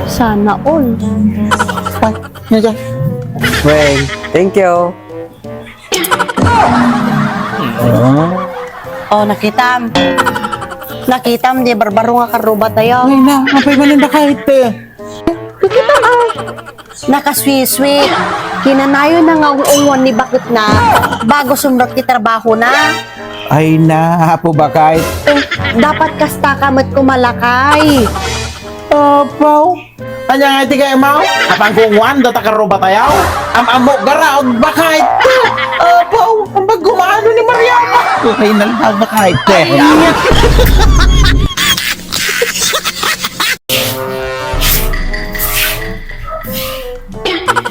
Sana all. Ay, yan dyan. Well, thank you. Oh, nakitam. Nakitam, di barbaro nga karuba tayo. Ay na, apay maninda kahit Nakitam nakaswi-swi. Hinanayo na nga uungon ni bakit na bago sumrat ki trabaho na. Ay na, hapo ba kahit? Dapat kasta kamot kumalakay. Apaw. Anya nga iti kayo mau? Apang kungwan, data karoba tayaw? Amo garaod ba kahit? Apaw, ang bagumano ni Mariama. Okay na lang ba kahit?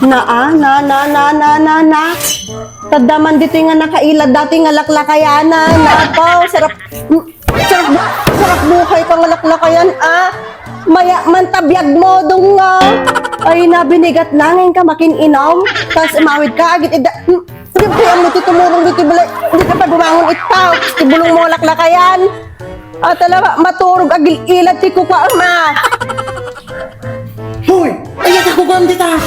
Na. Tadaman dito nga nakailad dati nga laklakayanan. Napaw, sarap buhay ka nga laklakayan, ah. Maya man tabiyag mo dong nga. Ay nabinigat na ngayon ka makininom. Tapos umawid ka agit ida. Hindi pa yung muti tumurong dito balay. Hindi ka pa bumangon itaw. Tibulong mo laklakayan. At talaga maturog agil ilat ti kuka ma. Hoy! Ayan ako gawin dita!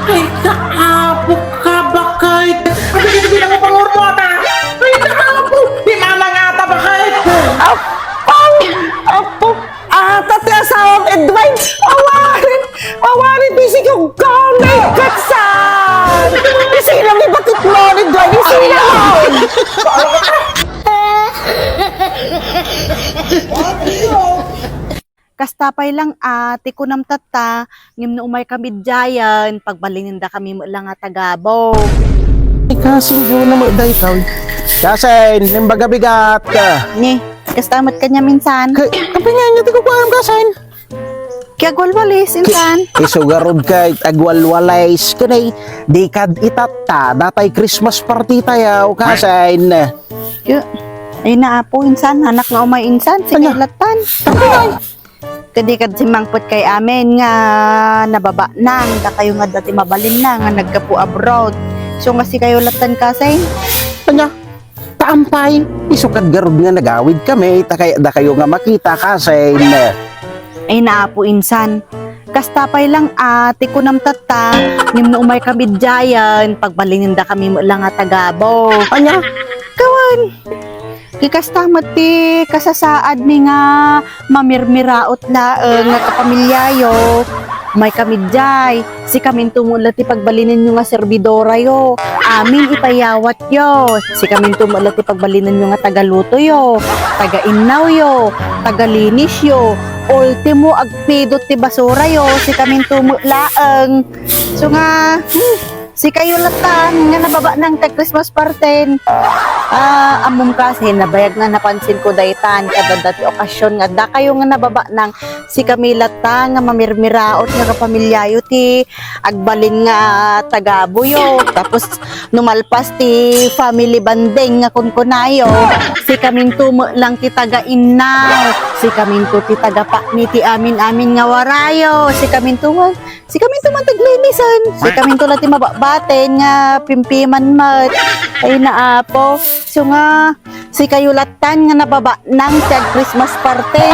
Ay, naapok ka ba kahit? Ano dito bilang mo pangurmota? Ay, naapok! Di mana nga ata ba kahit? Apo! Tate asawang advice! Awarin! Bisig yung gamay katsan! Isilang ni bakit mo ni Dwight! Isilang! Kastapay lang ati ko nam tata, ngim na umay kami dyayan, pagbalinda kami mo lang nga tagabo. Kasi yun na mo dahi ikaw. Kasi, nimbaga bigat ka. Ni, kastamat kanya minsan. Kapag nga niya, di ko pa alam kasain. Kaya gulwalis, insan. Isugarod ka, agwalwalays ka na di kad itata, datay Christmas party tayo, kasain. Ay na apo, insan, anak nga umay insan, sige latan. Kadikad si mangpot kay amin nga nababa nang, da kayo nga dati mabalin na, nga nagkapu abroad. So nga si kayo latan kasay. Kanya, taampay, isukad garod nga nagawid kami, da kayo nga makita kasain. Ay naapo insan. Kastapay lang ati ko nam tata, ngim na umay kami dyayan, pagbalinda kami mo lang nga tagabo. Anya, Kawan, kikastamat ti kasasaad mi nga mamirmiraot na nga kapamilyayo. May kami jay, si kamin tumulat ti pagbalinin nyo nga servidora yo. Amin ipayawat yo. Si kamin tumulat ti pagbalinin nyo nga tagaluto yo, taga-innaw yo, tagalinis yo. Ultimo agpidot ti basura yo, si kamin tumulaang. So nga, si kayo latan nga nababa ng Christmas party. Amom kasi nabayag nga napansin ko daytan kada dati okasyon nga da kayo nga nababa ng si Camila ta nga mamirmiraot nga kapamilyayo ti agbalin nga tagabuyo tapos numalpas ti family banding nga kunkunayo si kamin tumo lang ti taga-innaw si kamin to ti taga-pakni ti amin nga warayo si kamin tuman taglinisan si kamin to lang ti mababaten nga pimpiman mat ay naapo. So nga, si kayo latan nga nababa ng tag Christmas party.